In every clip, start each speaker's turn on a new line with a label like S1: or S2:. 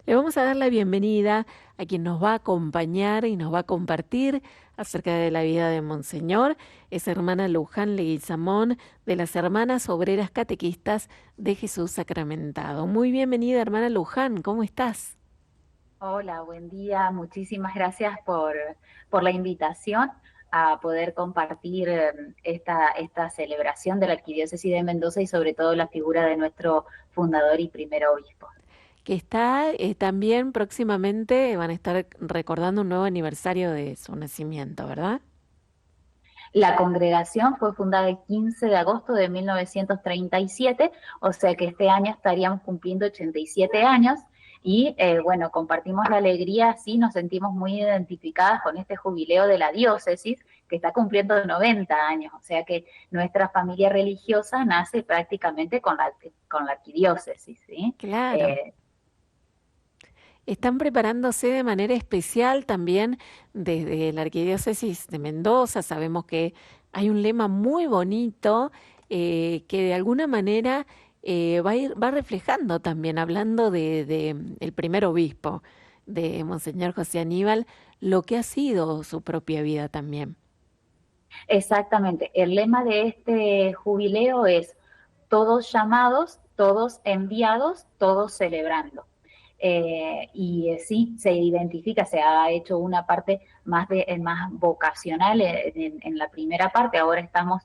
S1: Le vamos a dar la bienvenida a quien nos va a acompañar y nos va a compartir acerca de la vida de Monseñor. Es hermana Luján Leguizamón, de las Hermanas Obreras Catequistas de Jesús Sacramentado. Muy bienvenida, hermana Luján, ¿cómo estás?
S2: Hola, buen día. Muchísimas gracias por la invitación a poder compartir esta celebración de la Arquidiócesis de Mendoza y sobre todo la figura de nuestro fundador y primer obispo.
S1: Que está también próximamente, van a estar recordando un nuevo aniversario de su nacimiento, ¿verdad?
S2: La congregación fue fundada el 15 de agosto de 1937, o sea que este año estaríamos cumpliendo 87 años y bueno, compartimos la alegría, sí, nos sentimos muy identificadas con este jubileo de la diócesis que está cumpliendo 90 años, o sea que nuestra familia religiosa nace prácticamente con la arquidiócesis, ¿sí?
S1: Claro.
S2: Eh,
S1: Están preparándose de manera especial también desde la Arquidiócesis de Mendoza. Sabemos que hay un lema muy bonito que de alguna manera va reflejando también, hablando de el primer obispo, de Monseñor José Aníbal, lo que ha sido su propia vida también.
S2: Exactamente, el lema de este jubileo es todos llamados, todos enviados, todos celebrando. Sí, se identifica, se ha hecho una parte más vocacional en la primera parte, ahora estamos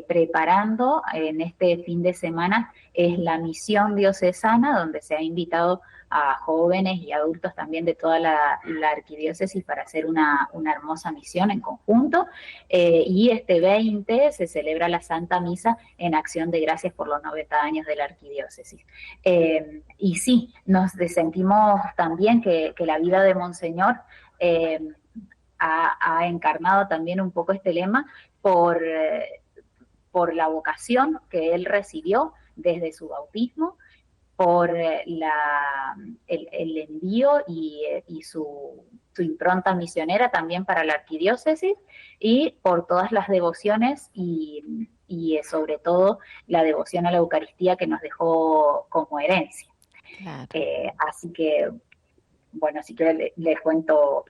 S2: preparando en este fin de semana, es la misión diocesana, donde se ha invitado a jóvenes y adultos también de toda la arquidiócesis para hacer una hermosa misión en conjunto. Y este 20 se celebra la Santa Misa en acción de gracias por los 90 años de la arquidiócesis. Y sí, nos sentimos también que la vida de Monseñor eh, ha encarnado también un poco este lema por la vocación que él recibió desde su bautismo, por el envío y su impronta misionera también para la arquidiócesis y por todas las devociones y sobre todo la devoción a la Eucaristía que nos dejó como herencia.
S1: Claro.
S2: Así que, bueno, así que le cuento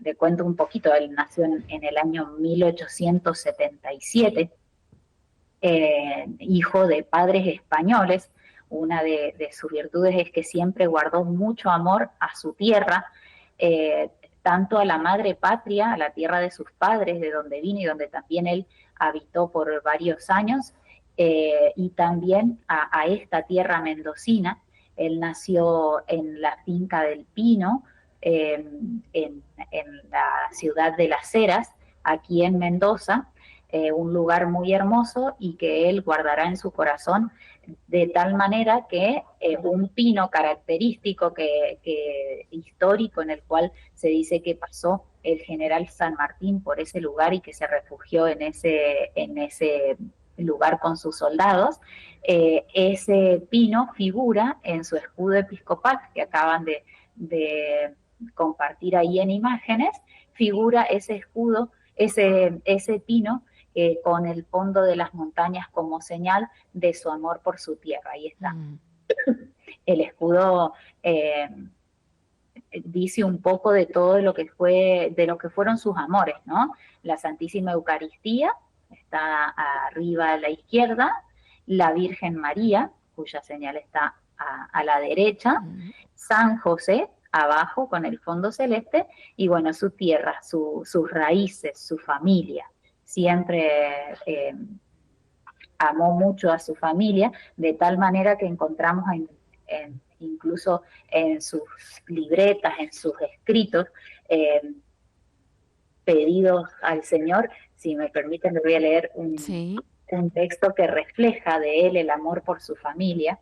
S2: un poquito. Él nació en el año 1877, hijo de padres españoles. Una de sus virtudes es que siempre guardó mucho amor a su tierra, eh, tanto a la madre patria, a la tierra de sus padres, de donde vino y donde también él habitó por varios años, y también a esta tierra mendocina. Él nació en la finca del Pino, eh, en la ciudad de Las Heras, aquí en Mendoza, un lugar muy hermoso y que él guardará en su corazón de tal manera que un pino característico histórico en el cual se dice que pasó el general San Martín por ese lugar y que se refugió en ese lugar con sus soldados, ese pino figura en su escudo episcopal que acaban de compartir ahí en imágenes, figura ese escudo, ese pino con el fondo de las montañas como señal de su amor por su tierra. Ahí está.
S1: Mm.
S2: El escudo dice un poco de todo lo que fue, de lo que fueron sus amores, ¿no? La Santísima Eucaristía está arriba a la izquierda, la Virgen María, cuya señal está a la derecha,
S1: Mm.
S2: San José abajo con el fondo celeste y bueno, su tierra, sus raíces, su familia. Siempre amó mucho a su familia, de tal manera que encontramos incluso en sus libretas, en sus escritos, eh, pedidos al Señor. Si me permiten, le voy a leer
S1: Sí.
S2: un texto que refleja de él el amor por su familia.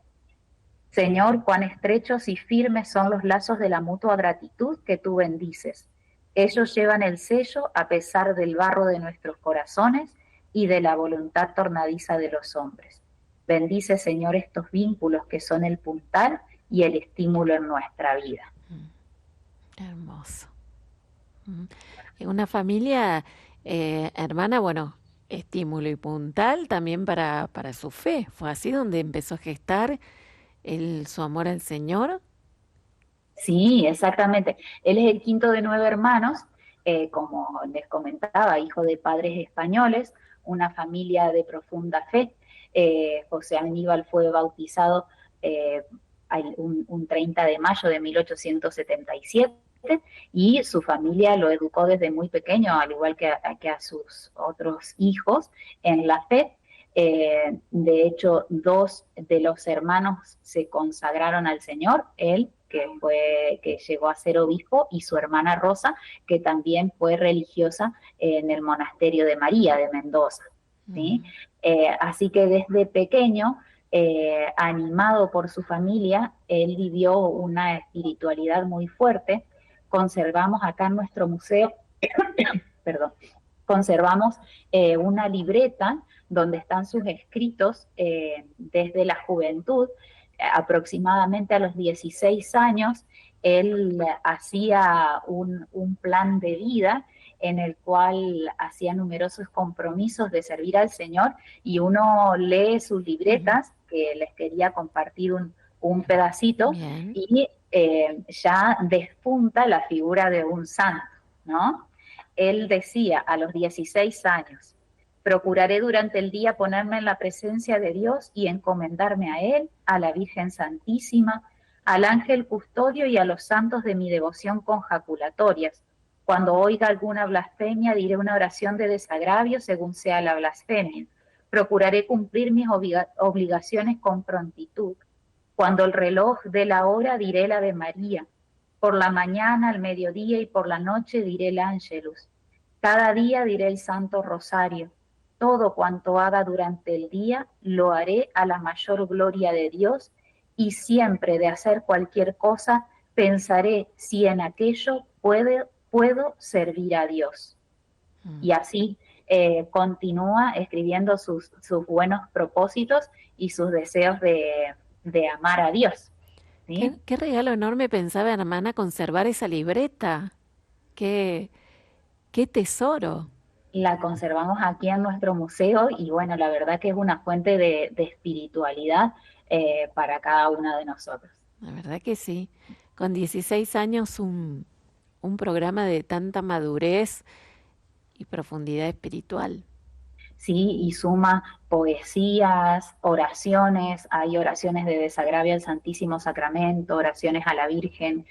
S2: Señor, cuán estrechos y firmes son los lazos de la mutua gratitud que tú bendices. Ellos llevan el sello a pesar del barro de nuestros corazones y de la voluntad tornadiza de los hombres. Bendice, Señor, estos vínculos que son el puntal y el estímulo en nuestra vida.
S1: Mm. Hermoso. Mm. Una familia, hermana, bueno, estímulo y puntal también para su fe. Fue así donde empezó a gestar su amor al Señor.
S2: Sí, exactamente. Él es el quinto de 9 hermanos, como les comentaba, hijo de padres españoles, una familia de profunda fe. José Aníbal fue bautizado eh, un 30 de mayo de 1877 y su familia lo educó desde muy pequeño, al igual que a sus otros hijos, en la fe. De hecho, dos de los hermanos se consagraron al Señor, él que llegó a ser obispo, y su hermana Rosa, que también fue religiosa en el monasterio de María de Mendoza. ¿Sí?
S1: Mm.
S2: Así que desde pequeño, animado por su familia, él vivió una espiritualidad muy fuerte. Conservamos acá en nuestro museo, perdón, conservamos una libreta donde están sus escritos desde la juventud, aproximadamente a los 16 años. Él hacía un plan de vida en el cual hacía numerosos compromisos de servir al Señor, y uno lee sus
S1: Ujú.
S2: libretas, que les quería compartir un pedacito,
S1: Bien.
S2: y ya despunta la figura de un santo, ¿no? Él decía a los 16 años: procuraré durante el día ponerme en la presencia de Dios y encomendarme a Él, a la Virgen Santísima, al ángel custodio y a los santos de mi devoción conjaculatorias. Cuando oiga alguna blasfemia, diré una oración de desagravio según sea la blasfemia. Procuraré cumplir mis obligaciones con prontitud. Cuando el reloj dé la hora, diré el Ave María. Por la mañana, al mediodía y por la noche diré el Ángelus. Cada día diré el Santo Rosario. Todo cuanto haga durante el día lo haré a la mayor gloria de Dios, y siempre de hacer cualquier cosa pensaré si en aquello puedo servir a Dios.
S1: Mm.
S2: Y así continúa escribiendo sus buenos propósitos y sus deseos de amar a Dios. ¿Sí?
S1: Qué regalo enorme pensaba hermana conservar esa libreta. Qué, qué tesoro.
S2: La conservamos aquí en nuestro museo, y bueno, la verdad que es una fuente de espiritualidad para cada uno de nosotros.
S1: La verdad que sí. Con 16 años un programa de tanta madurez y profundidad espiritual.
S2: ¿Sí? Y suma poesías, oraciones, hay oraciones de desagravio al Santísimo Sacramento, oraciones a la Virgen,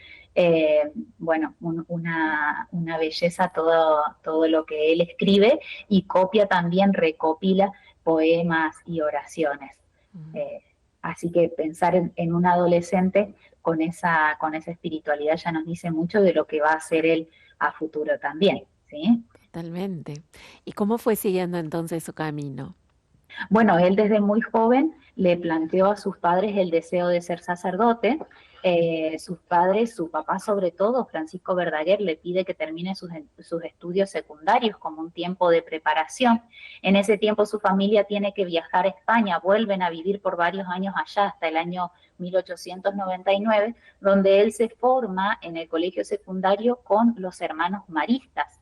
S2: bueno, una belleza todo lo que él escribe, y copia también, recopila poemas y oraciones.
S1: Mm.
S2: Eh, Así que pensar en un adolescente con esa espiritualidad ya nos dice mucho de lo que va a ser él a futuro también, ¿sí?
S1: Totalmente. ¿Y cómo fue siguiendo entonces su camino?
S2: Bueno, él desde muy joven le planteó a sus padres el deseo de ser sacerdote. Sus padres, su papá sobre todo, Francisco Verdaguer, le pide que termine sus estudios secundarios como un tiempo de preparación. En ese tiempo su familia tiene que viajar a España, vuelven a vivir por varios años allá, hasta el año 1899, donde él se forma en el colegio secundario con los hermanos maristas.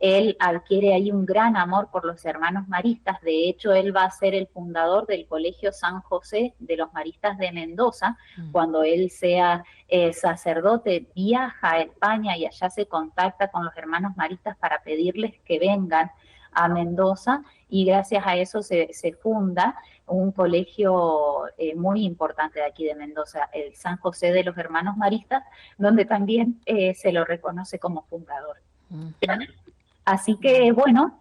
S2: Él adquiere ahí un gran amor por los hermanos maristas. De hecho, él va a ser el fundador del Colegio San José de los Maristas de Mendoza.
S1: Mm.
S2: Cuando él sea sacerdote, viaja a España y allá se contacta con los hermanos maristas para pedirles que vengan a Mendoza, y gracias a eso se funda un colegio muy importante de aquí de Mendoza, el San José de los Hermanos Maristas, donde también se lo reconoce como fundador.
S1: Ujú.
S2: Así que bueno,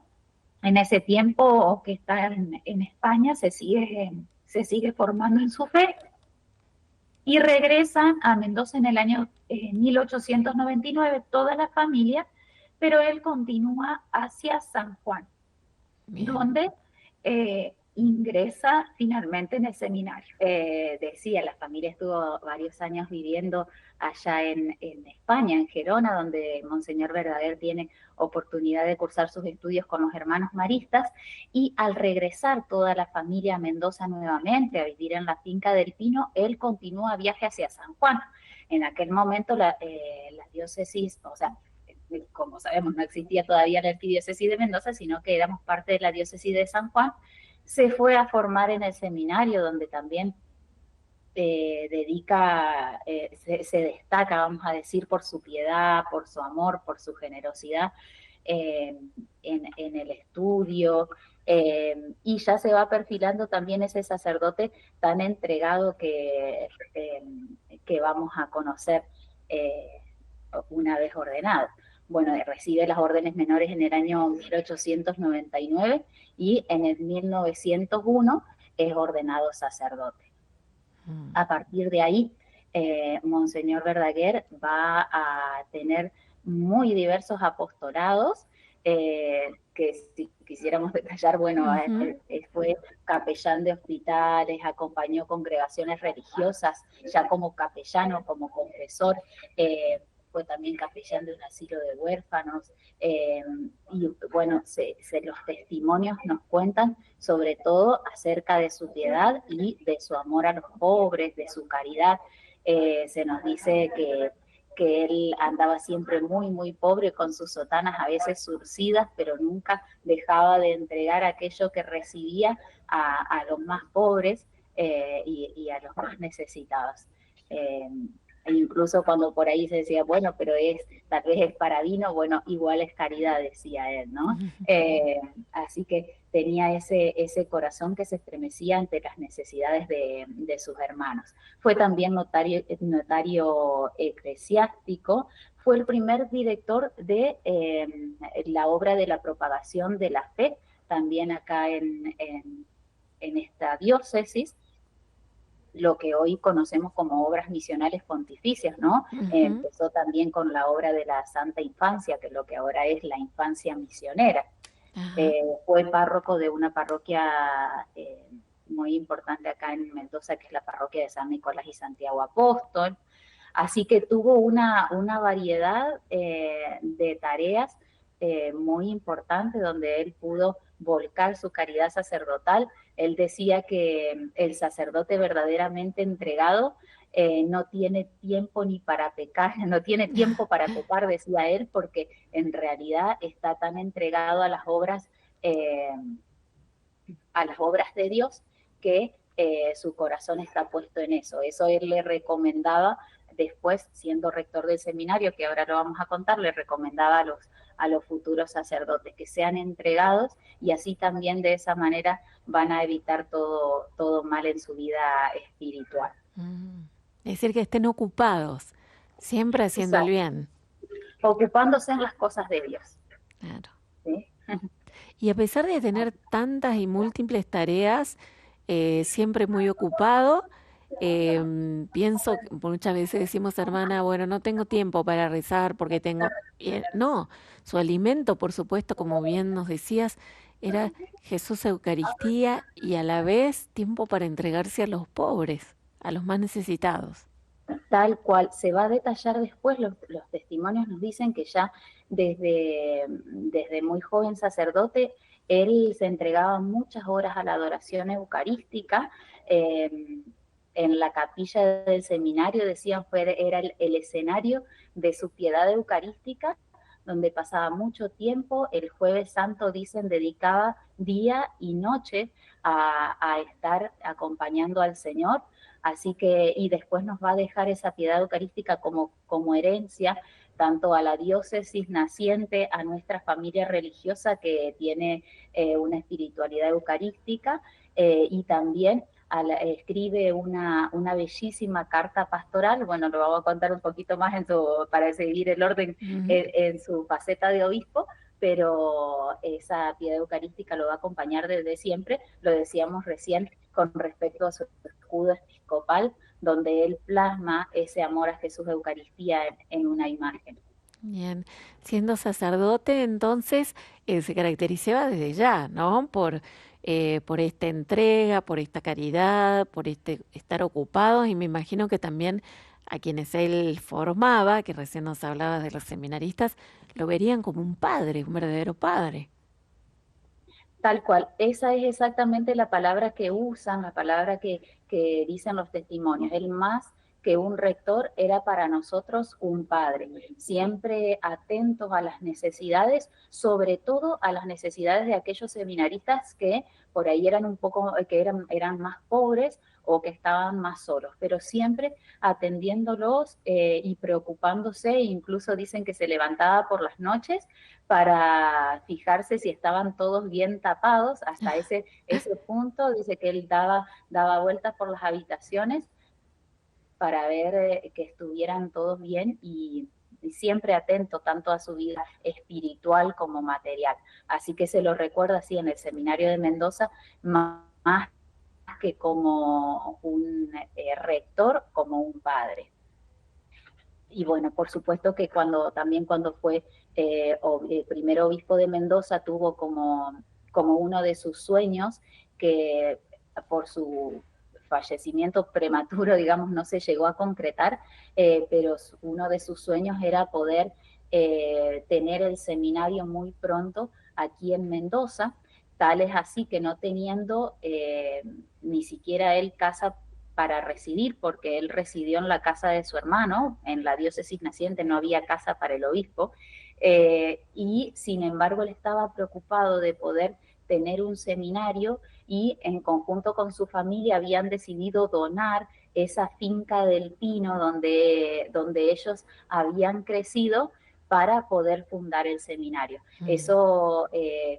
S2: en ese tiempo que está en España se sigue formando en su fe, y regresan a Mendoza en el año 1899 toda la familia, pero él continúa hacia San Juan,
S1: Bien.
S2: donde ingresa finalmente en el seminario. Decía, la familia estuvo varios años viviendo allá en España, en Gerona, donde Monseñor Verdaguer tiene oportunidad de cursar sus estudios con los hermanos maristas, y al regresar toda la familia a Mendoza nuevamente a vivir en la finca del Pino, él continúa viaje hacia San Juan. En aquel momento la diócesis, o sea, como sabemos, no existía todavía la arquidiócesis de Mendoza, sino que éramos parte de la diócesis de San Juan. Se fue a formar en el seminario, donde también se destaca, vamos a decir, por su piedad, por su amor, por su generosidad eh, en el estudio, y ya se va perfilando también ese sacerdote tan entregado que vamos a conocer eh, una vez ordenado. Bueno, recibe las órdenes menores en el año 1899 y en el 1901 es ordenado sacerdote.
S1: Mm.
S2: A partir de ahí, Monseñor Verdaguer va a tener muy diversos apostolados, que si quisiéramos detallar, bueno,
S1: Ujú.
S2: fue capellán de hospitales, acompañó congregaciones religiosas, ya como capellano, como confesor, fue también capellán de un asilo de huérfanos, y bueno, los testimonios nos cuentan sobre todo acerca de su piedad y de su amor a los pobres, de su caridad. Se nos dice que él andaba siempre muy, muy pobre, con sus sotanas a veces surcidas, pero nunca dejaba de entregar aquello que recibía a los más pobres y a los más necesitados. Eh, e incluso cuando por ahí se decía, bueno, pero tal vez es para vino, bueno, igual es caridad, decía él, ¿no? Así que tenía ese corazón que se estremecía ante las necesidades de sus hermanos. Fue también notario eclesiástico, fue el primer director de la obra de la propagación de la fe, también acá en esta diócesis, lo que hoy conocemos como obras misionales pontificias, ¿no?
S1: Ujú.
S2: Empezó también con la obra de la Santa Infancia, que es lo que ahora es la infancia misionera.
S1: Ajá.
S2: Fue párroco de una parroquia muy importante acá en Mendoza, que es la parroquia de San Nicolás y Santiago Apóstol. Así que tuvo una variedad de tareas muy importante donde él pudo volcar su caridad sacerdotal. Él decía que el sacerdote verdaderamente entregado no tiene tiempo ni para pecar, no tiene tiempo para pecar, decía él, porque en realidad está tan entregado eh, a las obras de Dios que su corazón está puesto en eso. Eso él le recomendaba después, siendo rector del seminario, que ahora lo vamos a contar, le recomendaba a los futuros sacerdotes que sean entregados y así también de esa manera van a evitar todo mal en su vida espiritual.
S1: Mm. Es decir, que estén ocupados, siempre haciendo el
S2: Exacto.
S1: bien.
S2: Ocupándose en las cosas de Dios.
S1: Claro.
S2: ¿Sí?
S1: Y a pesar de tener tantas y múltiples tareas, siempre muy ocupado, pienso, que muchas veces decimos, hermana, bueno, no tengo tiempo para rezar porque tengo... No, su alimento, por supuesto, como bien nos decías, era Jesús Eucaristía y a la vez tiempo para entregarse a los pobres, a los más necesitados.
S2: Tal cual, se va a detallar después, los testimonios nos dicen que ya desde muy joven sacerdote, él se entregaba muchas horas a la adoración eucarística. eh, en la capilla del seminario, decían, era el escenario de su piedad eucarística, donde pasaba mucho tiempo. El jueves santo, dicen, dedicaba día y noche a estar acompañando al Señor. Así que, y después nos va a dejar esa piedad eucarística como herencia, tanto a la diócesis naciente, a nuestra familia religiosa que tiene una espiritualidad eucarística, y también escribe una bellísima carta pastoral. Bueno, lo vamos a contar un poquito más para seguir el orden
S1: Ujú.
S2: en su faceta de obispo, pero esa piedad eucarística lo va a acompañar desde siempre, lo decíamos recién con respecto a su escudo episcopal, donde él plasma ese amor a Jesús de Eucaristía en una imagen.
S1: Bien, siendo sacerdote, entonces se caracterizaba desde ya, ¿no? Por esta entrega, por esta caridad, por este estar ocupado y me imagino que también a quienes él formaba, que recién nos hablabas de los seminaristas, lo verían como un padre, un verdadero padre.
S2: Tal cual, esa es exactamente la palabra que usan, la palabra que dicen los testimonios. Él más que un rector era para nosotros un padre, siempre atentos a las necesidades, sobre todo a las necesidades de aquellos seminaristas que por ahí eran un poco, que eran más pobres o que estaban más solos, pero siempre atendiéndolos y preocupándose, incluso dicen que se levantaba por las noches para fijarse si estaban todos bien tapados, hasta ese punto dice que él daba vueltas por las habitaciones para ver que estuvieran todos bien y siempre atento tanto a su vida espiritual como material. Así que se lo recuerda así en el seminario de Mendoza, más que como un rector, como un padre. Y bueno, por supuesto que también cuando fue el primer obispo de Mendoza tuvo como uno de sus sueños que por su fallecimiento prematuro, digamos, no se llegó a concretar, pero uno de sus sueños era poder tener el seminario muy pronto aquí en Mendoza, tal es así que no teniendo ni siquiera él casa para residir, porque él residió en la casa de su hermano, en la diócesis naciente no había casa para el obispo, y sin embargo él estaba preocupado de poder tener un seminario y en conjunto con su familia habían decidido donar esa finca del Pino donde ellos habían crecido para poder fundar el seminario. Eso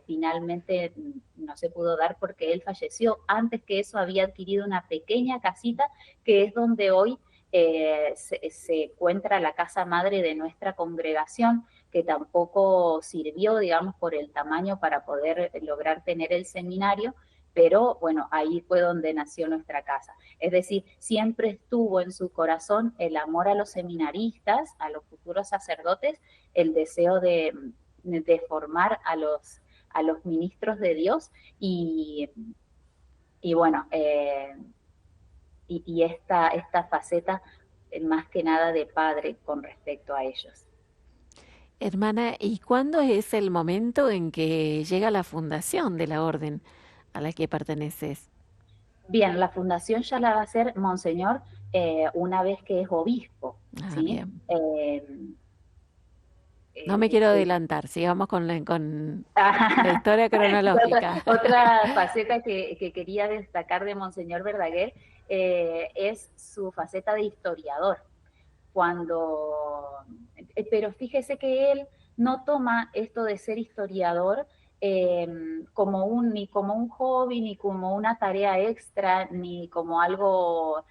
S2: finalmente no se pudo dar porque él falleció. Antes que eso había adquirido una pequeña casita que es donde hoy se encuentra la casa madre de nuestra congregación, que tampoco sirvió, digamos, por el tamaño para poder lograr tener el seminario, pero bueno, ahí fue donde nació nuestra casa. Es decir, siempre estuvo en su corazón el amor a los seminaristas, a los futuros sacerdotes, el deseo de formar a los ministros de Dios y bueno, y esta faceta más que nada de padre con respecto a ellos.
S1: Hermana, ¿y cuándo es el momento en que llega la fundación de la orden a la que perteneces?
S2: Bien, la fundación ya la va a hacer Monseñor una vez que es obispo,
S1: Ah,
S2: ¿sí?
S1: bien. No me quiero adelantar, sigamos con la historia cronológica.
S2: Otra faceta que quería destacar de Monseñor Verdaguer es su faceta de historiador. Pero fíjese que él no toma esto de ser historiador ni como un hobby, ni como una tarea extra, ni como algo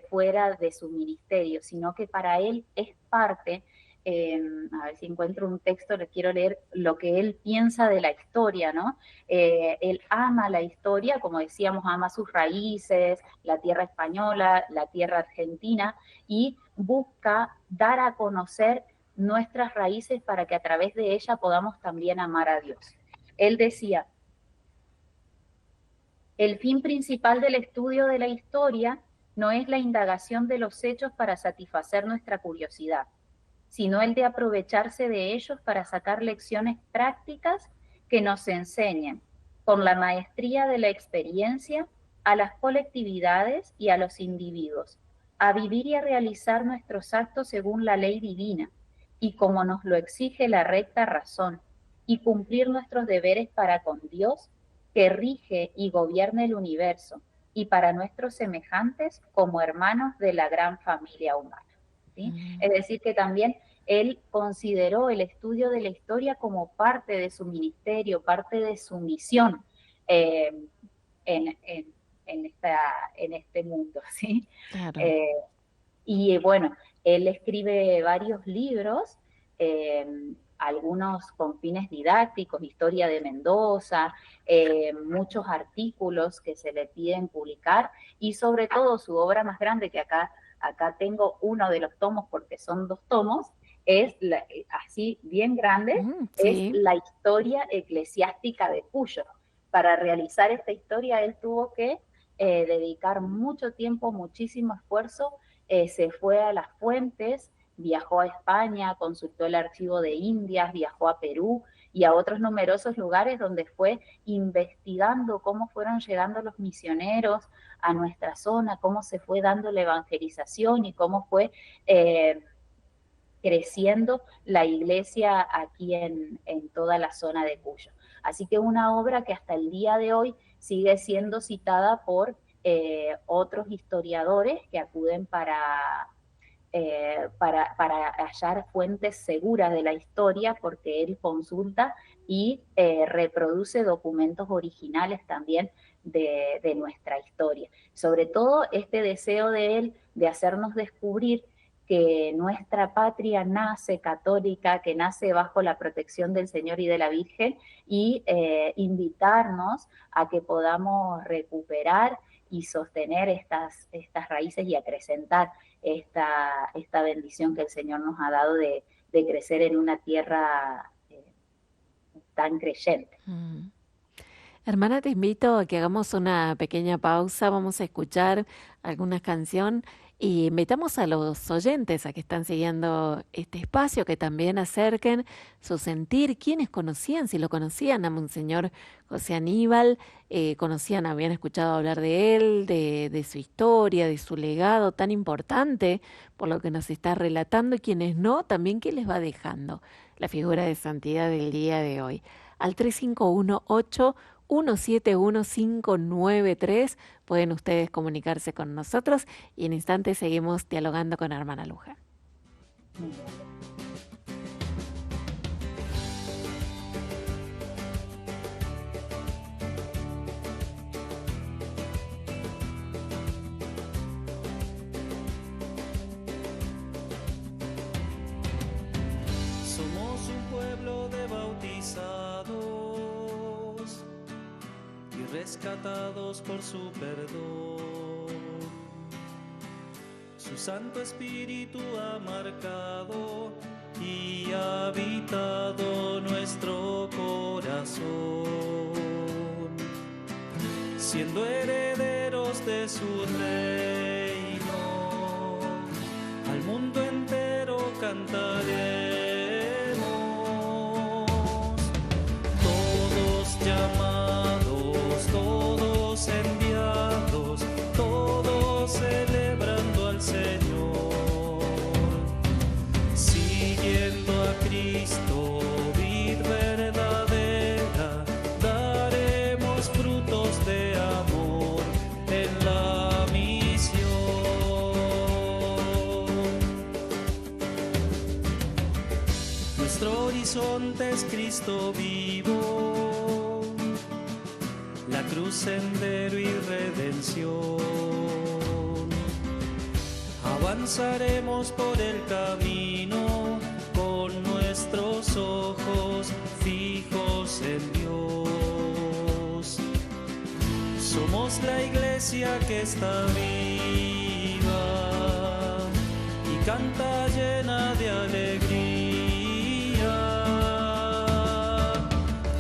S2: fuera de su ministerio, sino que para él es parte. A ver si encuentro un texto, le quiero leer lo que él piensa de la historia, ¿no? Él ama la historia, como decíamos, ama sus raíces, la tierra española, la tierra argentina, y busca dar a conocer nuestras raíces para que a través de ella podamos también amar a Dios. Él decía, el fin principal del estudio de la historia no es la indagación de los hechos para satisfacer nuestra curiosidad, sino el de aprovecharse de ellos para sacar lecciones prácticas que nos enseñen, con la maestría de la experiencia, a las colectividades y a los individuos, a vivir y a realizar nuestros actos según la ley divina y como nos lo exige la recta razón, y cumplir nuestros deberes para con Dios, que rige y gobierna el universo, y para nuestros semejantes como hermanos de la gran familia humana. ¿Sí? Es decir, que también él consideró el estudio de la historia como parte de su ministerio, parte de su misión eh, en, en, en este mundo. ¿Sí?
S1: Claro.
S2: Eh, y bueno, él escribe varios libros, eh, algunos con fines didácticos, historia de Mendoza, muchos artículos que se le piden publicar y sobre todo su obra más grande, que acá tengo uno de los tomos porque son dos tomos, así bien grande, es
S1: Sí,
S2: la historia eclesiástica de Cuyo. Para realizar esta historia él tuvo que dedicar mucho tiempo, muchísimo esfuerzo, se fue a las fuentes, viajó a España, consultó el archivo de Indias, viajó a Perú y a otros numerosos lugares donde fue investigando cómo fueron llegando los misioneros a nuestra zona, cómo se fue dando la evangelización y cómo fue creciendo la iglesia aquí en toda la zona de Cuyo. Así que una obra que hasta el día de hoy sigue siendo citada por otros historiadores que acuden para hallar fuentes seguras de la historia, porque él consulta y reproduce documentos originales también de nuestra historia. Sobre todo este deseo de él de hacernos descubrir que nuestra patria nace católica, que nace bajo la protección del Señor y de la Virgen, y invitarnos a que podamos recuperar y sostener estas raíces y acrecentar esta bendición que el Señor nos ha dado de crecer en una tierra tan creyente.
S1: Hermana, te invito a que hagamos una pequeña pausa, vamos a escuchar alguna canción y invitamos a los oyentes a que están siguiendo este espacio, que también acerquen su sentir, quienes conocían, si lo conocían a Monseñor José Aníbal, habían escuchado hablar de él, de su historia, de su legado tan importante, por lo que nos está relatando, y quienes no, también qué les va dejando la figura de santidad del día de hoy. Al 3518-171-593 pueden ustedes comunicarse con nosotros y en instantes seguimos dialogando con Hermana Luján.
S3: Somos un pueblo de bautizados y rescatados por su perdón. Su Santo Espíritu ha marcado y ha habitado nuestro corazón, siendo herederos de su reino, al mundo entero cantaremos. Todos llamados, todos enviados, todos celebrando al Señor, siguiendo a Cristo, vid verdadera, daremos frutos de amor en la misión. Nuestro horizonte es Cristo vivo, la cruz, sendero y redención. Avanzaremos por el camino con nuestros ojos fijos en Dios. Somos la iglesia que está viva y canta llena de alegría.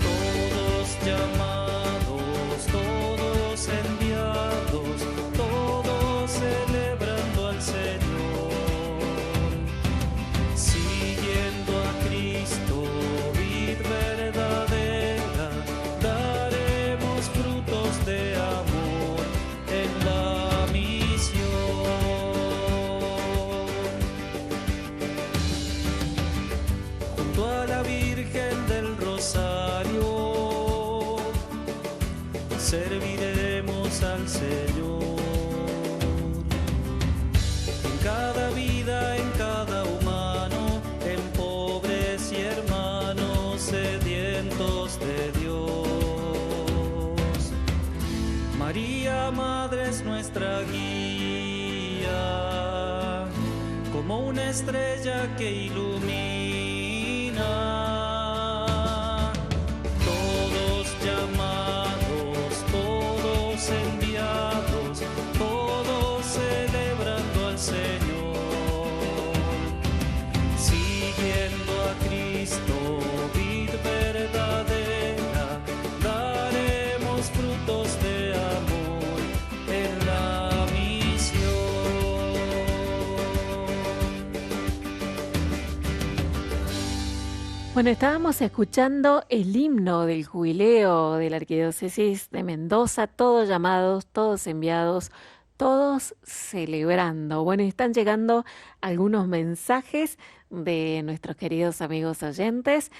S3: Todos llamados, todos enviados, todos celebrando al Señor, siguiendo a Cristo, vid verdadera, daremos frutos de amor en la misión. Junto a la Virgen del Rosario, serviremos al Señor. En cada vida, en cada humano, en pobres y hermanos sedientos de Dios. María, Madre, es nuestra guía, como una estrella que ilumina. Todos llamados, todos enviados, todos celebrando al Señor, siguiendo a Cristo, vid verdadera, daremos frutos de amor en la misión.
S1: Bueno, estábamos escuchando el himno del jubileo de la Arquidiócesis de Mendoza, todos llamados, todos enviados, todos celebrando. Bueno, están llegando algunos mensajes de nuestros queridos amigos oyentes.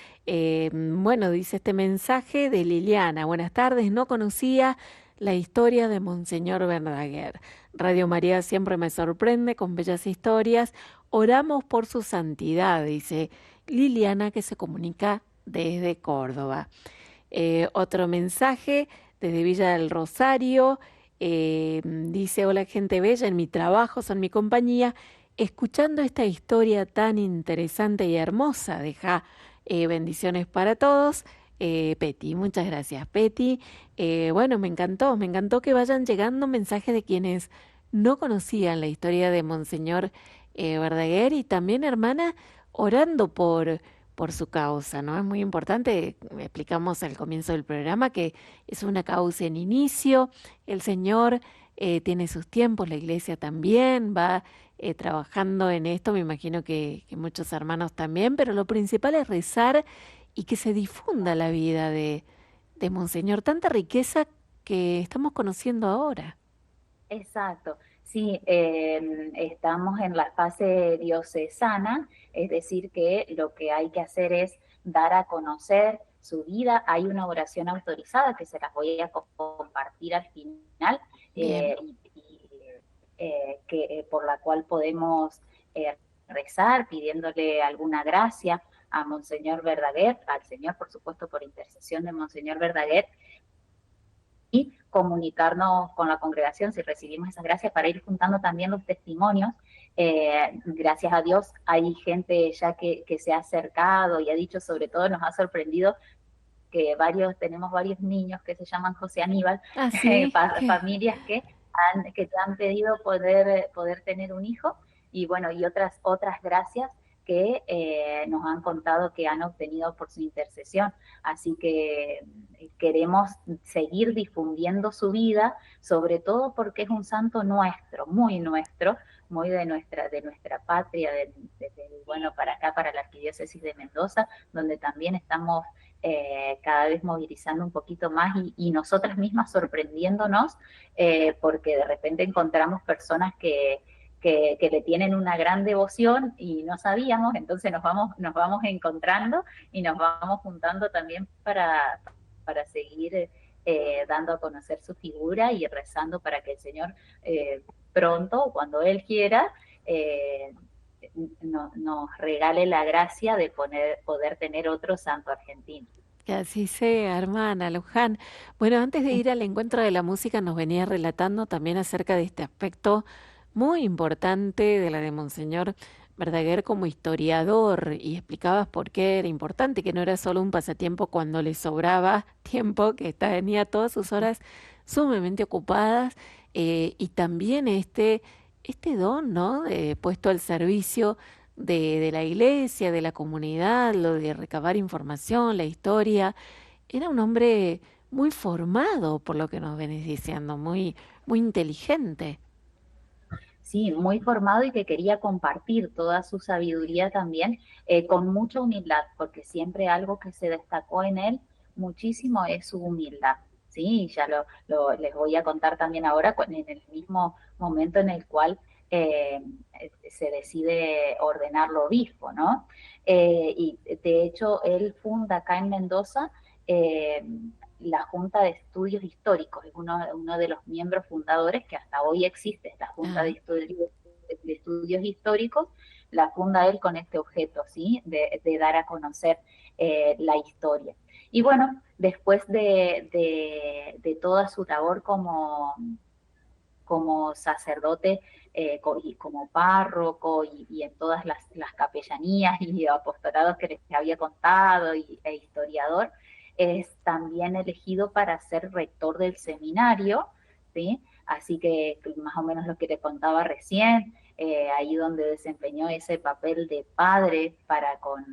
S1: Bueno, dice este mensaje de Liliana. Buenas tardes, no conocía la historia de Monseñor Verdaguer. Radio María siempre me sorprende con bellas historias. Oramos por su santidad, dice Liliana, que se comunica desde Córdoba. Otro mensaje desde Villa del Rosario. Dice: hola gente bella, en mi trabajo, son mi compañía, escuchando esta historia tan interesante y hermosa. Deja bendiciones para todos. Peti, muchas gracias, Peti. Bueno, me encantó que vayan llegando mensajes de quienes no conocían la historia de Monseñor Verdaguer, y también, hermana, orando por su causa, ¿no? Es muy importante, explicamos al comienzo del programa, que es una causa en inicio. El Señor tiene sus tiempos, la Iglesia también va trabajando en esto, me imagino que muchos hermanos también, pero lo principal es rezar y que se difunda la vida de Monseñor, tanta riqueza que estamos conociendo ahora.
S2: Exacto, sí, estamos en la fase diocesana, es decir, que lo que hay que hacer es dar a conocer su vida. Hay una oración autorizada que se las voy a compartir al final,
S1: Bien.
S2: por la cual podemos rezar pidiéndole alguna gracia a Monseñor Verdaguer, al Señor, por supuesto, por intercesión de Monseñor Verdaguer, y comunicarnos con la congregación si recibimos esas gracias, para ir juntando también los testimonios. Gracias a Dios hay gente ya que se ha acercado y ha dicho, sobre todo nos ha sorprendido que tenemos varios niños que se llaman José Aníbal,
S1: Ah, sí,
S2: familias que te han pedido poder tener un hijo, y bueno, y otras gracias que nos han contado que han obtenido por su intercesión. Así que queremos seguir difundiendo su vida, sobre todo porque es un santo nuestro, muy de nuestra patria, bueno, para acá, para la Arquidiócesis de Mendoza, donde también estamos cada vez movilizando un poquito más, y nosotras mismas sorprendiéndonos, porque de repente encontramos personas que le tienen una gran devoción y no sabíamos. Entonces nos vamos encontrando y nos vamos juntando también para seguir dando a conocer su figura y rezando para que el Señor pronto, cuando Él quiera, eh, nos regale la gracia de poder tener otro santo argentino.
S1: que así sea, hermana Luján. Bueno, antes de ir al encuentro de la música, nos venía relatando también acerca de este aspecto muy importante de la de Monseñor Verdaguer como historiador, y explicabas por qué era importante, que no era solo un pasatiempo cuando le sobraba tiempo, que tenía todas sus horas sumamente ocupadas, y también este don, ¿no? Puesto al servicio de la iglesia, de la comunidad, lo de recabar información, la historia. Era un hombre muy formado, por lo que nos venís diciendo, muy inteligente.
S2: Sí, muy formado, y que quería compartir toda su sabiduría también, con mucha humildad, porque siempre algo que se destacó en él muchísimo es su humildad. Sí, ya les voy a contar también ahora, en el mismo momento en el cual se decide ordenarlo obispo, ¿no? Y de hecho él funda acá en Mendoza eh, la Junta de Estudios Históricos, es uno de los miembros fundadores que hasta hoy existe, la Junta
S1: Ah,
S2: de Estudios Históricos. La funda él con este objeto, ¿sí? De dar a conocer la historia. Y bueno, después de toda su labor como sacerdote, y como párroco, y en todas las capellanías y apostolados que les había contado, e historiador, es también elegido para ser rector del seminario, ¿sí? Así que más o menos lo que te contaba recién, ahí donde desempeñó ese papel de padre con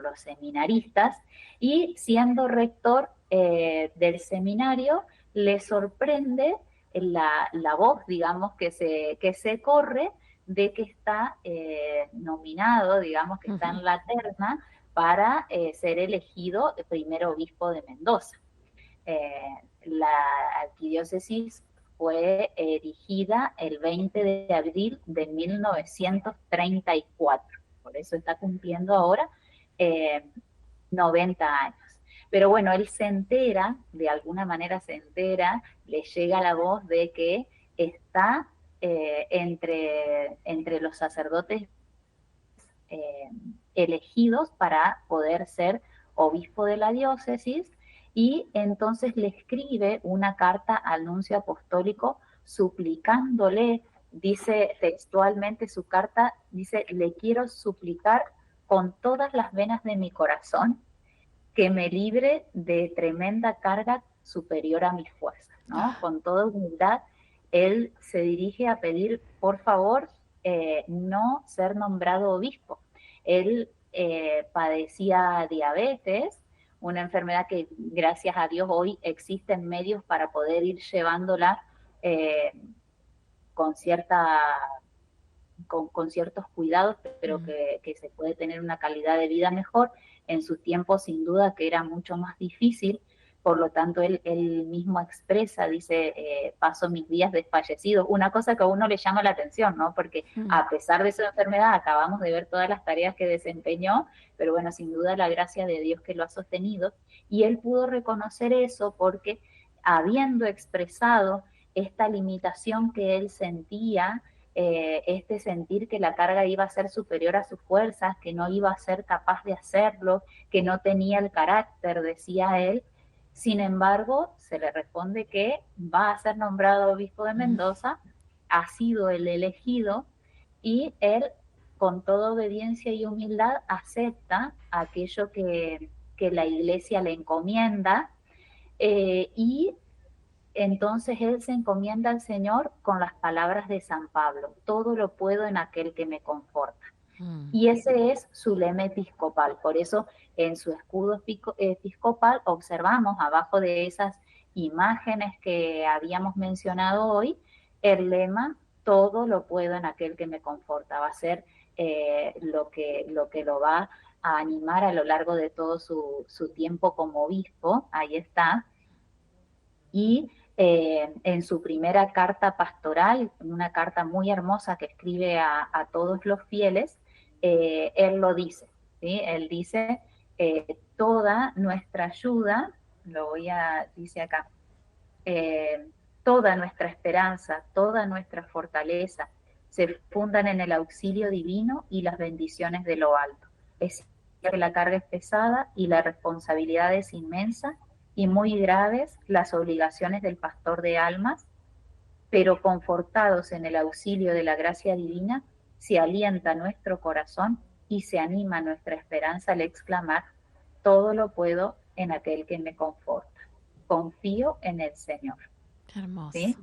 S2: los seminaristas, y siendo rector del seminario, le sorprende la voz, digamos, que se corre de que está nominado, digamos que está en la terna para ser elegido primer obispo de Mendoza. La arquidiócesis fue erigida el 20 de abril de 1934, por eso está cumpliendo ahora 90 años. Pero bueno, él se entera, de alguna manera se entera, le llega la voz de que está entre los sacerdotes elegidos para poder ser obispo de la diócesis, y entonces le escribe una carta al nuncio apostólico suplicándole, dice textualmente su carta, dice: le quiero suplicar con todas las venas de mi corazón que me libre de tremenda carga superior a mis fuerzas, ¿no? Con toda humildad, él se dirige a pedir, por favor, no ser nombrado obispo. Él padecía diabetes, una enfermedad que gracias a Dios hoy existen medios para poder ir llevándola con ciertos cuidados, pero que se puede tener una calidad de vida mejor. En sus tiempos, sin duda, que era mucho más difícil, por lo tanto, él mismo expresa, dice, paso mis días desfallecidos, una cosa que a uno le llama la atención, ¿no? Porque a pesar de su enfermedad, acabamos de ver todas las tareas que desempeñó, pero bueno, sin duda la gracia de Dios que lo ha sostenido, y él pudo reconocer eso porque, habiendo expresado esta limitación que él sentía, este sentir que la carga iba a ser superior a sus fuerzas, que no iba a ser capaz de hacerlo, que no tenía el carácter, decía él. Sin embargo, se le responde que va a ser nombrado obispo de Mendoza, ha sido el elegido, y él, con toda obediencia y humildad, acepta aquello que la iglesia le encomienda, y entonces él se encomienda al Señor con las palabras de San Pablo: todo lo puedo en aquel que me conforta. Y ese es su lema episcopal. Por eso en su escudo episcopal observamos, abajo de esas imágenes que habíamos mencionado hoy, el lema: todo lo puedo en aquel que me conforta. Va a ser lo que lo va a animar a lo largo de todo su tiempo como obispo. Ahí está. Y en su primera carta pastoral, una carta muy hermosa que escribe a todos los fieles, él lo dice, ¿sí? Él dice, toda nuestra ayuda, dice acá, toda nuestra esperanza, toda nuestra fortaleza se fundan en el auxilio divino y las bendiciones de lo alto. Es cierto que la carga es pesada y la responsabilidad es inmensa, y muy graves las obligaciones del pastor de almas, pero confortados en el auxilio de la gracia divina, se alienta nuestro corazón y se anima nuestra esperanza al exclamar: todo lo puedo en aquel que me conforta. Confío en el Señor.
S1: Qué hermoso.
S2: ¿Sí?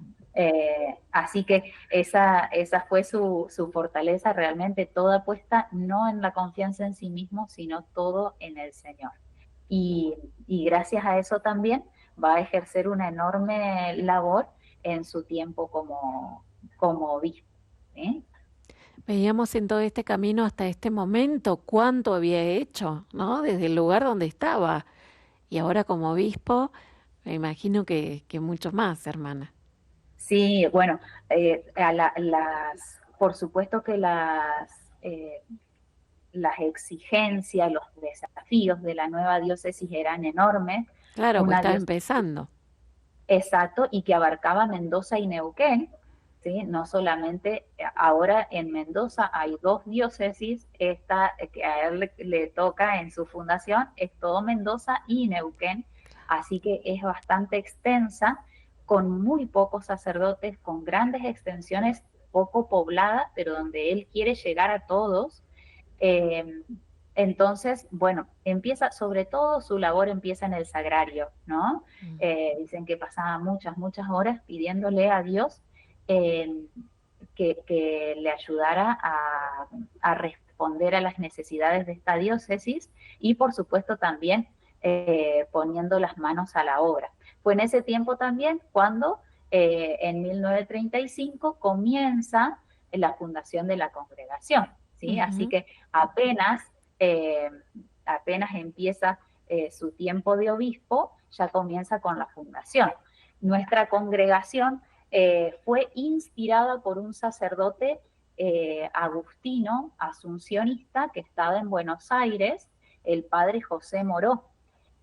S2: Así que esa fue su fortaleza, realmente toda puesta no en la confianza en sí mismo, sino todo en el Señor. Y gracias a eso también va a ejercer una enorme labor en su tiempo como obispo. ¿Sí?
S1: Veíamos en todo este camino hasta este momento cuánto había hecho, ¿no? Desde el lugar donde estaba. Y ahora como obispo, me imagino que mucho más, hermana.
S2: Sí, bueno, por supuesto que las exigencias, los desafíos de la nueva diócesis eran enormes.
S1: Claro, pues
S2: Una
S1: estaba
S2: diócesis,
S1: empezando.
S2: exacto, y que abarcaba Mendoza y Neuquén, ¿sí? No solamente, ahora en Mendoza hay 2 diócesis, esta que a él le toca en su fundación es todo Mendoza y Neuquén, así que es bastante extensa, con muy pocos sacerdotes, con grandes extensiones, poco pobladas, pero donde él quiere llegar a todos. Entonces, bueno, sobre todo su labor empieza en el sagrario, ¿no? Dicen que pasaba muchas horas pidiéndole a Dios que le ayudara a responder a las necesidades de esta diócesis, y por supuesto también poniendo las manos a la obra. Fue en ese tiempo también cuando en 1935 comienza la fundación de la congregación, ¿sí? Así
S1: Ujú.
S2: que eh, apenas empieza su tiempo de obispo, ya comienza con la fundación. Nuestra congregación fue inspirada por un sacerdote agustino, asuncionista, que estaba en Buenos Aires, el padre José Moró.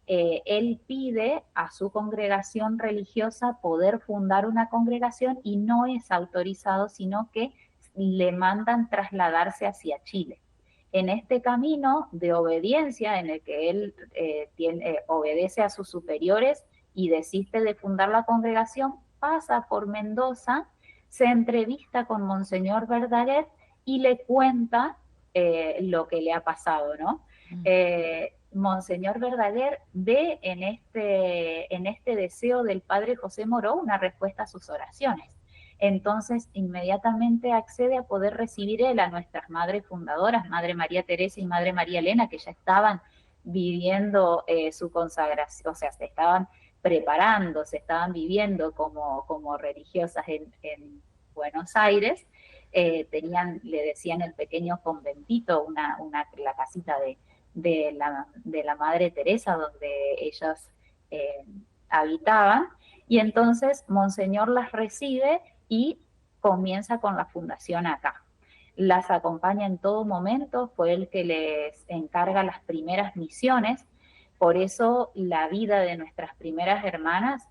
S2: Él pide a su congregación religiosa poder fundar una congregación y no es autorizado, sino que le mandan trasladarse hacia Chile. En este camino de obediencia en el que él obedece a sus superiores y desiste de fundar la congregación, pasa por Mendoza, se entrevista con Monseñor Verdaguer y le cuenta lo que le ha pasado, ¿no?
S1: Mm.
S2: Monseñor Verdaguer ve en este deseo del padre José Moró una respuesta a sus oraciones. Entonces, inmediatamente accede a poder recibir él a nuestras madres fundadoras, Madre María Teresa y Madre María Elena, que ya estaban viviendo su consagración, o sea, se estaban preparando, se estaban viviendo como religiosas en Buenos Aires. Le decían el pequeño conventito, la casita de la Madre Teresa, donde ellos eh, habitaban, y entonces Monseñor las recibe y comienza con la fundación acá. Las acompaña en todo momento, fue el que les encarga las primeras misiones, por eso la vida de nuestras primeras hermanas,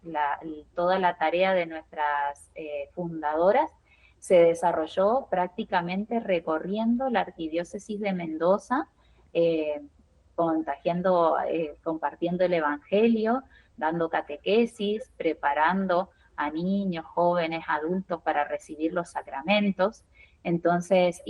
S2: toda la tarea de nuestras fundadoras, se desarrolló prácticamente recorriendo la arquidiócesis de Mendoza, eh, compartiendo el Evangelio, dando catequesis, preparando a niños, jóvenes, adultos para recibir los sacramentos. Entonces,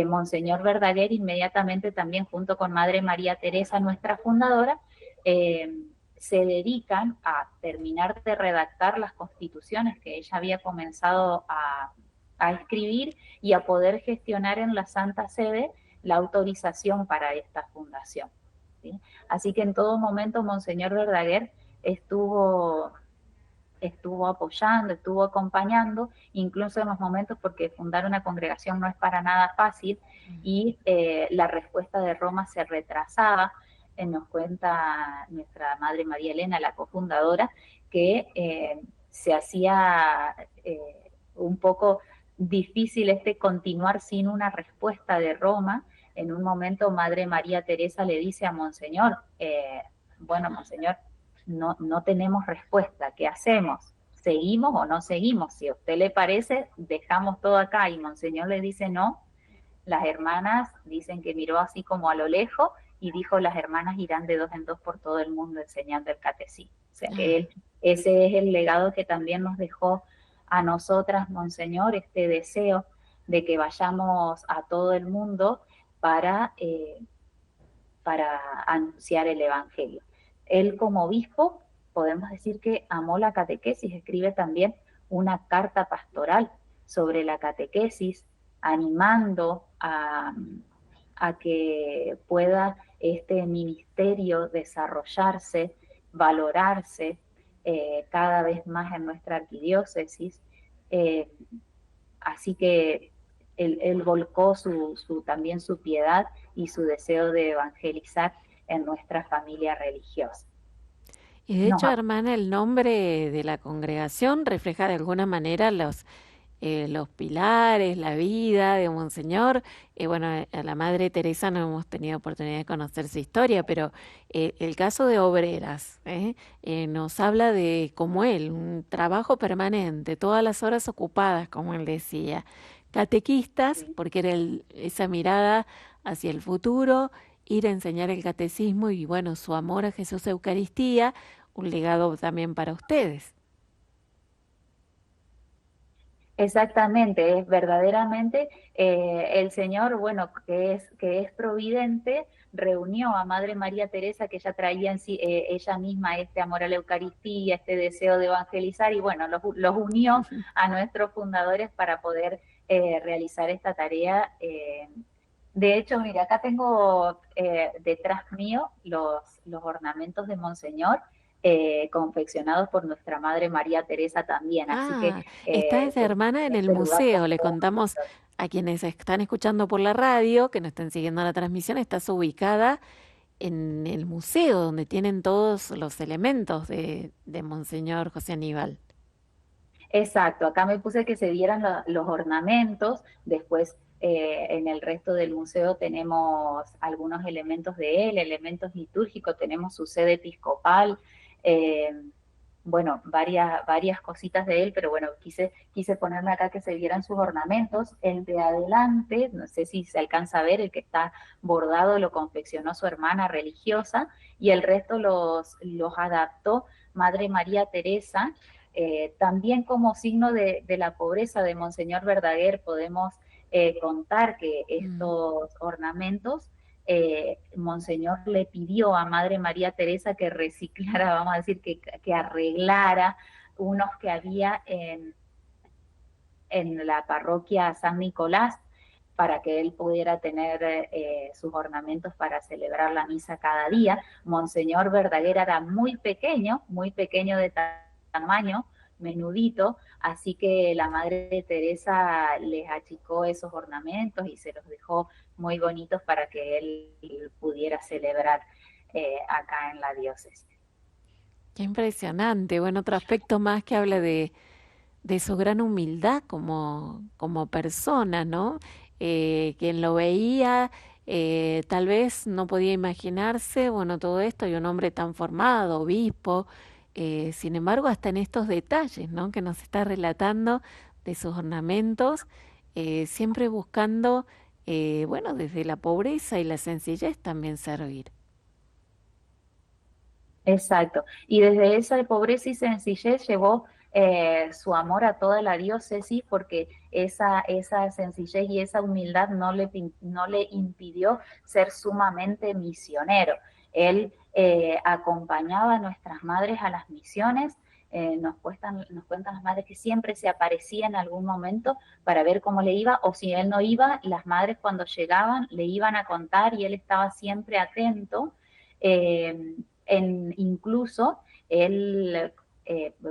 S2: Monseñor Verdaguer inmediatamente también junto con Madre María Teresa, nuestra fundadora, eh, se dedican a terminar de redactar las constituciones que ella había comenzado a escribir y a poder gestionar en la Santa Sede la autorización para esta fundación, ¿sí? Así que en todo momento Monseñor Verdaguer estuvo apoyando, estuvo acompañando, incluso en los momentos, porque fundar una congregación no es para nada fácil, y la respuesta de Roma se retrasaba. Nos cuenta nuestra Madre María Elena, la cofundadora, que se hacía un poco difícil continuar sin una respuesta de Roma. En un momento Madre María Teresa le dice a Monseñor, bueno, Monseñor, no tenemos respuesta, ¿qué hacemos? ¿Seguimos o no seguimos? Si a usted le parece, dejamos todo acá. Y Monseñor le dice no. Las hermanas dicen que miró así como a lo lejos y dijo, las hermanas irán de dos en dos por todo el mundo enseñando el catecismo. O sea que
S1: Ah,
S2: ese es el legado que también nos dejó a nosotras, Monseñor, este deseo de que vayamos a todo el mundo para, eh, para anunciar el Evangelio. Él como obispo, podemos decir que amó la catequesis, escribe también una carta pastoral sobre la catequesis, animando a que pueda este ministerio desarrollarse, valorarse cada vez más en nuestra arquidiócesis. Eh, Así que él volcó también su piedad y su deseo de evangelizar en nuestra familia religiosa.
S1: y de
S2: Nos
S1: hecho, hermana, el nombre de la congregación refleja de alguna manera los pilares, la vida de Monseñor. Bueno, a la Madre Teresa no hemos tenido oportunidad de conocer su historia, pero el caso de Obreras nos habla de, como él, un trabajo permanente, todas las horas ocupadas, como él decía. Catequistas, porque era esa mirada hacia el futuro, ir a enseñar el catecismo y, bueno, su amor a Jesús Eucaristía, un legado también para ustedes.
S2: Exactamente, es verdaderamente el Señor, bueno, que es providente, reunió a Madre María Teresa, que ya traía en sí, ella misma este amor a la Eucaristía, este deseo de evangelizar, y bueno, los unió a nuestros fundadores para poder realizar esta tarea. De hecho, mira, acá tengo detrás mío los ornamentos de Monseñor, confeccionados por nuestra Madre María Teresa también, así que
S1: Ah, está esa
S2: en
S1: hermana en el
S2: este lugar
S1: museo, le
S2: como
S1: contamos a quienes están escuchando por la radio, que no estén siguiendo la transmisión, estás ubicada en el museo donde tienen todos los elementos de Monseñor José Aníbal.
S2: Exacto, acá me puse que se vieran los ornamentos, después en el resto del museo tenemos algunos elementos de él, elementos litúrgicos, tenemos su sede episcopal, eh, bueno, varias cositas de él, pero bueno, quise ponerme acá que se vieran sus ornamentos. El de adelante, no sé si se alcanza a ver, el que está bordado lo confeccionó su hermana religiosa y el resto los adaptó Madre María Teresa. También como signo de la pobreza de Monseñor Verdaguer podemos contar que
S1: Mm.
S2: estos ornamentos Monseñor le pidió a Madre María Teresa que reciclara, vamos a decir, que arreglara unos que había en la parroquia San Nicolás para que él pudiera tener sus ornamentos para celebrar la misa cada día. Monseñor Verdaguer era muy pequeño de tamaño, menudito, así que la Madre Teresa les achicó esos ornamentos y se los dejó muy bonitos para que él pudiera celebrar acá en la diócesis.
S1: Qué impresionante. Bueno, otro aspecto más que habla de su gran humildad como persona, ¿no? Quien lo veía, tal vez no podía imaginarse, bueno, todo esto y un hombre tan formado, obispo, sin embargo, hasta en estos detalles, ¿no? Que nos está relatando de sus ornamentos, siempre buscando, bueno, desde la pobreza y la sencillez también servir.
S2: Exacto. Y desde esa pobreza y sencillez llevó su amor a toda la diócesis porque esa sencillez y esa humildad no le impidió ser sumamente misionero. Él acompañaba a nuestras madres a las misiones. Nos cuentan las madres que siempre se aparecía en algún momento para ver cómo le iba, o si él no iba, las madres cuando llegaban le iban a contar y él estaba siempre atento. Eh, incluso él,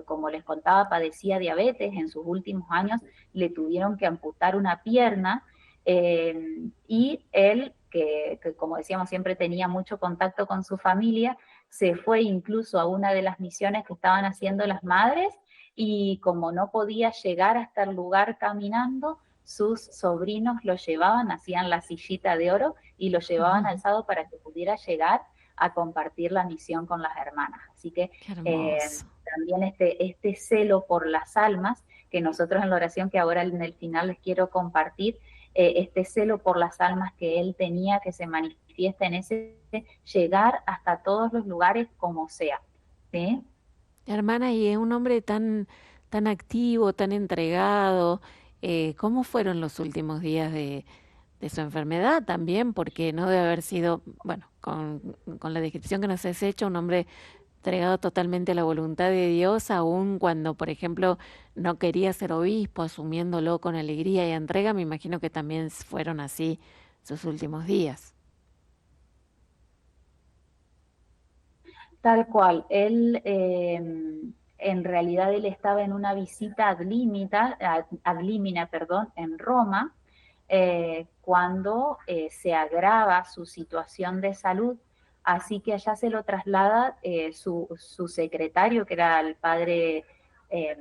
S2: como les contaba, padecía diabetes. En sus últimos años le tuvieron que amputar una pierna y él, que como decíamos siempre tenía mucho contacto con su familia, se fue incluso a una de las misiones que estaban haciendo las madres y como no podía llegar hasta el lugar caminando, sus sobrinos lo llevaban, hacían la sillita de oro y lo llevaban alzado para que pudiera llegar a compartir la misión con las hermanas. Así que
S1: Qué hermoso.
S2: también este celo por las almas, que nosotros en la oración que ahora en el final les quiero compartir, este celo por las almas que él tenía, que se manifiesta en ese llegar hasta todos los lugares como sea. ¿Sí?
S1: Hermana, y es un hombre tan activo, tan entregado. ¿Cómo fueron los últimos días de su enfermedad también? Porque no debe haber sido, bueno, con la descripción que nos has hecho, un hombre entregado totalmente a la voluntad de Dios, aun cuando, por ejemplo, no quería ser obispo, asumiéndolo con alegría y entrega. Me imagino que también fueron así sus últimos días.
S2: Tal cual. Él, en realidad, él estaba en una visita ad limina, perdón, en Roma, cuando se agrava su situación de salud, así que allá se lo traslada su secretario, que era el padre eh,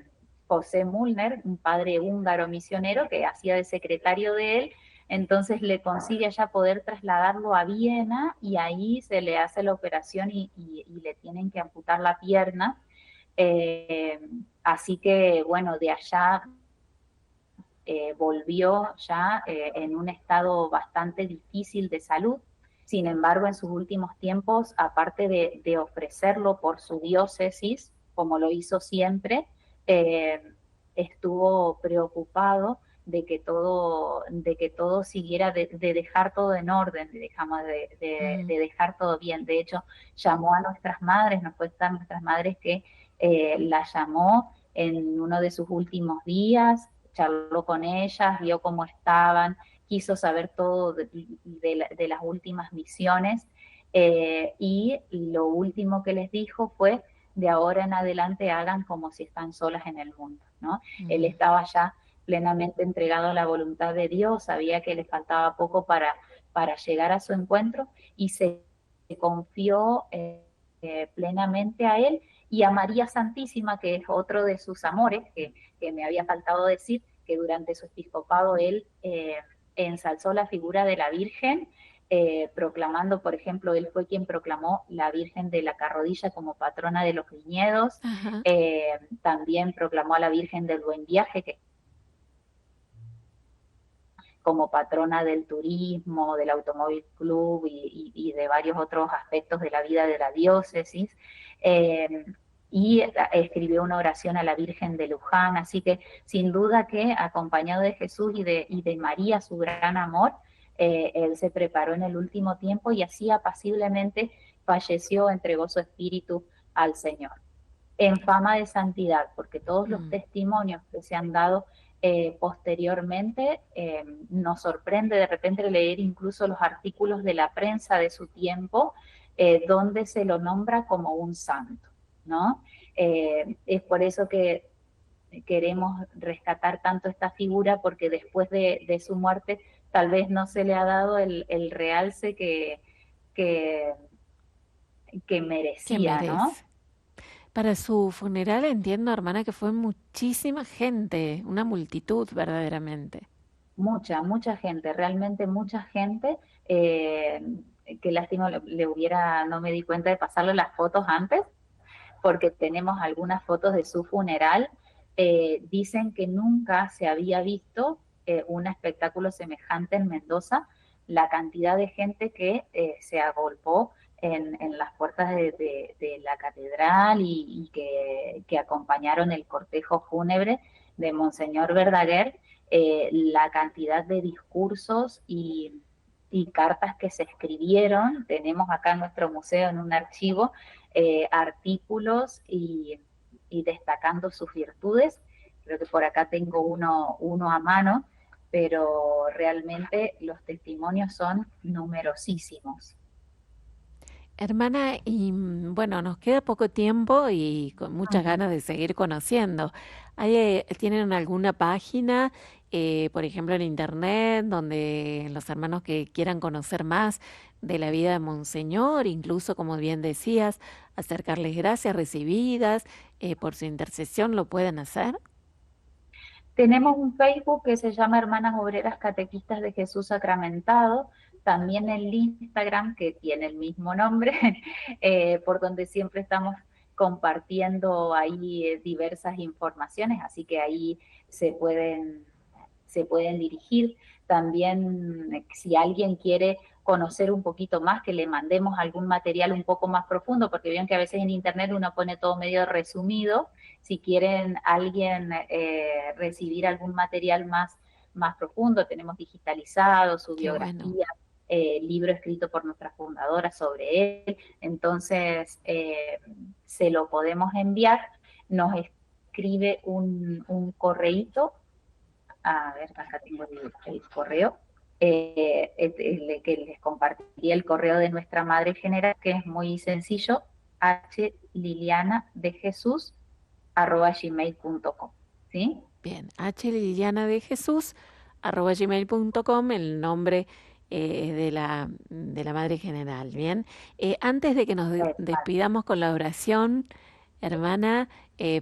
S2: José Müllner, un padre húngaro misionero que hacía de secretario de él. Entonces le consigue allá poder trasladarlo a Viena y ahí se le hace la operación y le tienen que amputar la pierna. Eh, Así que bueno, de allá volvió ya en un estado bastante difícil de salud. Sin embargo, en sus últimos tiempos, aparte de ofrecerlo por su diócesis, como lo hizo siempre, eh, estuvo preocupado de que todo siguiera, de dejar todo en orden,
S1: Mm,
S2: de dejar todo bien. De hecho, llamó a nuestras madres, nos cuentan nuestras madres que la llamó en uno de sus últimos días, charló con ellas, vio cómo estaban, quiso saber todo de las últimas misiones y lo último que les dijo fue de ahora en adelante hagan como si están solas en el mundo, ¿no? Él
S1: mm.
S2: estaba ya plenamente entregado a la voluntad de Dios, sabía que le faltaba poco para llegar a su encuentro y se confió plenamente a él y a María Santísima, que es otro de sus amores, que me había faltado decir, que durante su episcopado él ensalzó la figura de la Virgen, proclamando, por ejemplo, él fue quien proclamó la Virgen de la Carrodilla como patrona de los viñedos,
S1: Ajá.
S2: también proclamó a la Virgen del Buen Viaje, que como patrona del turismo, del automóvil club y de varios otros aspectos de la vida de la diócesis. Eh, y escribió una oración a la Virgen de Luján, así que sin duda que acompañado de Jesús y de María, su gran amor, él se preparó en el último tiempo y así apaciblemente falleció, entregó su espíritu al Señor en fama de santidad, porque todos los
S1: Mm.
S2: testimonios que se han dado posteriormente nos sorprende de repente leer incluso los artículos de la prensa de su tiempo, donde se lo nombra como un santo, ¿no? Es por eso que queremos rescatar tanto esta figura, porque después de su muerte tal vez no se le ha dado el realce que, que
S1: ¿Qué
S2: merecía, ¿no?
S1: merece? Para su funeral entiendo, hermana, que fue muchísima gente, una multitud verdaderamente.
S2: Mucha gente, realmente mucha gente. Eh, qué lástima le hubiera, no me di cuenta de pasarle las fotos antes, porque tenemos algunas fotos de su funeral. Dicen que nunca se había visto un espectáculo semejante en Mendoza, la cantidad de gente que se agolpó en las puertas de la catedral y que acompañaron el cortejo fúnebre de Monseñor Verdaguer, la cantidad de discursos y cartas que se escribieron. Tenemos acá en nuestro museo, en un archivo, artículos y destacando sus virtudes. Creo que por acá tengo uno a mano, pero realmente los testimonios son numerosísimos.
S1: Hermana, y bueno, nos queda poco tiempo y con muchas
S2: Ujú.
S1: ganas de seguir conociendo. ¿Tienen alguna página, por ejemplo, en internet, donde los hermanos que quieran conocer más de la vida de Monseñor, incluso, como bien decías, acercarles gracias recibidas, por su intercesión, lo pueden hacer?
S2: Tenemos un Facebook que se llama Hermanas Obreras Catequistas de Jesús Sacramentado, también el Instagram que tiene el mismo nombre, por donde siempre estamos compartiendo ahí diversas informaciones, así que ahí se pueden se pueden dirigir. También, si alguien quiere conocer un poquito más, que le mandemos algún material un poco más profundo, porque vean que a veces en internet uno pone todo medio resumido. Si quieren alguien recibir algún material más profundo, tenemos digitalizado su
S1: Qué bueno.
S2: biografía, libro escrito por nuestra fundadora sobre él. Entonces, se lo podemos enviar. Nos escribe un correíto. A ver, acá tengo el correo, que les compartiría el correo de nuestra madre general, que es muy sencillo, hlilianadejesus@gmail.com, ¿sí?
S1: Bien, Liliana de Jesús, @gmail.com, el nombre de la Madre General. Bien, antes de que nos despidamos con la oración, hermana,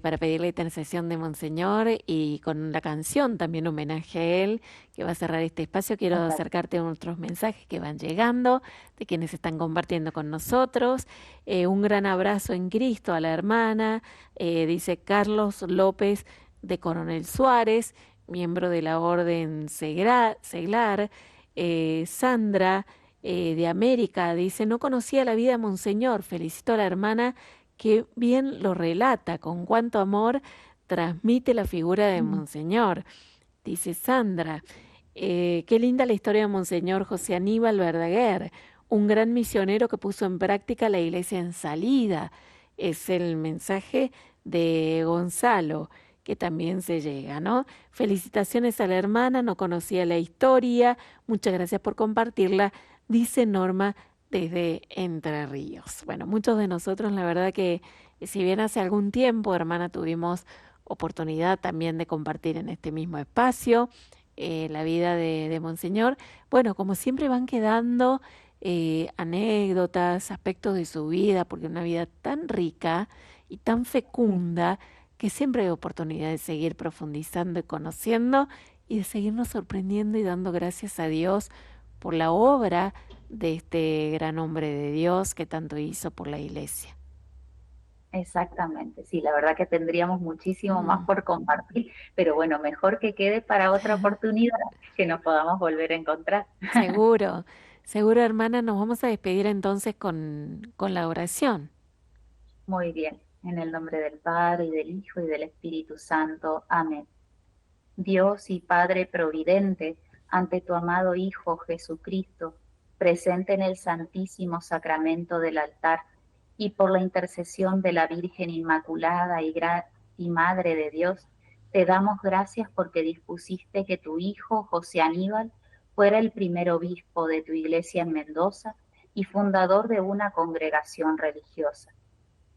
S1: para pedir la intercesión de Monseñor y con la canción también homenaje a él, que va a cerrar este espacio, quiero acercarte a otros mensajes que van llegando, de quienes están compartiendo con nosotros. Un gran abrazo en Cristo a la hermana, dice Carlos López de Coronel Suárez, miembro de la Orden Seglar. Sandra, de América, dice, no conocía la vida de Monseñor, felicito a la hermana que bien lo relata, con cuánto amor transmite la figura de Monseñor. Dice Sandra, qué linda la historia de Monseñor José Aníbal Verdaguer, un gran misionero que puso en práctica la iglesia en salida. Es el mensaje de Gonzalo, que también se llega, ¿no? Felicitaciones a la hermana, no conocía la historia, muchas gracias por compartirla, dice Norma desde Entre Ríos. Bueno, muchos de nosotros, la verdad que si bien hace algún tiempo, hermana, tuvimos oportunidad también de compartir en este mismo espacio la vida de Monseñor. Bueno, como siempre van quedando anécdotas, aspectos de su vida, porque una vida tan rica y tan fecunda que siempre hay oportunidad de seguir profundizando y conociendo y de seguirnos sorprendiendo y dando gracias a Dios por la obra de este gran hombre de Dios que tanto hizo por la iglesia.
S2: Exactamente, sí, la verdad que tendríamos muchísimo más
S1: Mm.
S2: por compartir, pero bueno, mejor que quede para otra oportunidad que nos podamos volver a encontrar.
S1: Seguro, seguro, hermana, nos vamos a despedir entonces con la oración.
S2: Muy bien, en el nombre del Padre, y del Hijo, y del Espíritu Santo. Amén. Dios y Padre Providente, ante tu amado Hijo Jesucristo, presente en el Santísimo Sacramento del altar, y por la intercesión de la Virgen Inmaculada y Madre de Dios, te damos gracias porque dispusiste que tu Hijo José Aníbal fuera el primer obispo de tu iglesia en Mendoza y fundador de una congregación religiosa.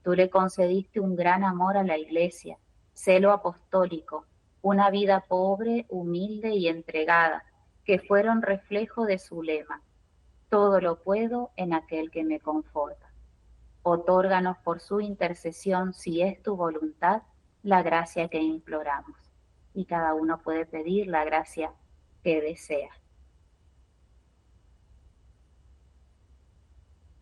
S2: Tú le concediste un gran amor a la iglesia, celo apostólico, una vida pobre, humilde y entregada, que fueron reflejo de su lema: todo lo puedo en aquel que me conforta. Otórganos por su intercesión, si es tu voluntad, la gracia que imploramos. Y cada uno puede pedir la gracia que desea,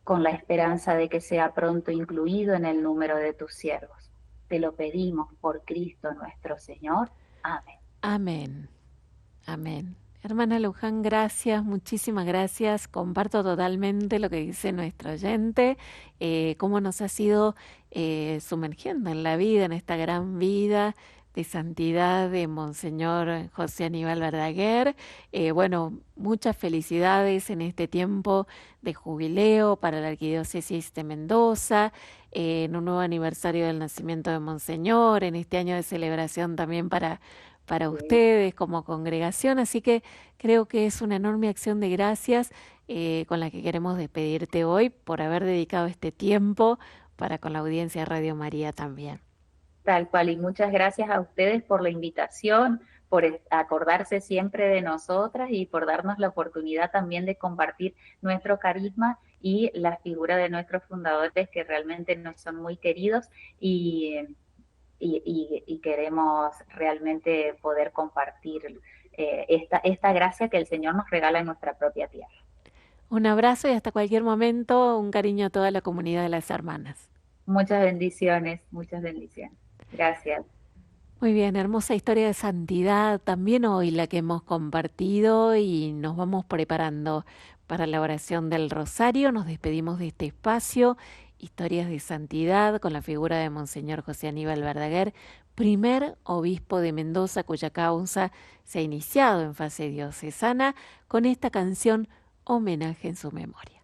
S2: con la esperanza de que sea pronto incluido en el número de tus siervos. Te lo pedimos por Cristo nuestro Señor. Amén.
S1: Amén, amén. Hermana Luján, gracias, muchísimas gracias. Comparto totalmente lo que dice nuestro oyente, cómo nos ha sido sumergiendo en la vida, en esta gran vida de santidad de Monseñor José Aníbal Verdaguer. Bueno, muchas felicidades en este tiempo de jubileo para la Arquidiócesis de Mendoza, en un nuevo aniversario del nacimiento de Monseñor, en este año de celebración también para
S2: Sí.
S1: ustedes como congregación, así que creo que es una enorme acción de gracias con la que queremos despedirte hoy por haber dedicado este tiempo para con la audiencia de Radio María también.
S2: Tal cual, y muchas gracias a ustedes por la invitación, por acordarse siempre de nosotras y por darnos la oportunidad también de compartir nuestro carisma y la figura de nuestros fundadores que realmente nos son muy queridos y, y queremos realmente poder compartir esta gracia que el Señor nos regala en nuestra propia tierra.
S1: Un abrazo y hasta cualquier momento, un cariño a toda la comunidad de las hermanas.
S2: Muchas bendiciones, muchas bendiciones. Gracias.
S1: Muy bien, hermosa historia de santidad, también hoy la que hemos compartido y nos vamos preparando para la oración del Rosario. Nos despedimos de este espacio, historias de santidad con la figura de Monseñor José Aníbal Verdaguer, primer obispo de Mendoza cuya causa se ha iniciado en fase diocesana con esta canción homenaje en su memoria.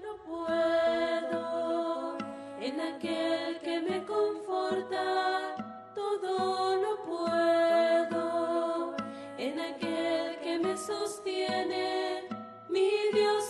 S4: Lo puedo en aquel que me conforta, todo lo puedo en aquel que me sostiene, mi Dios.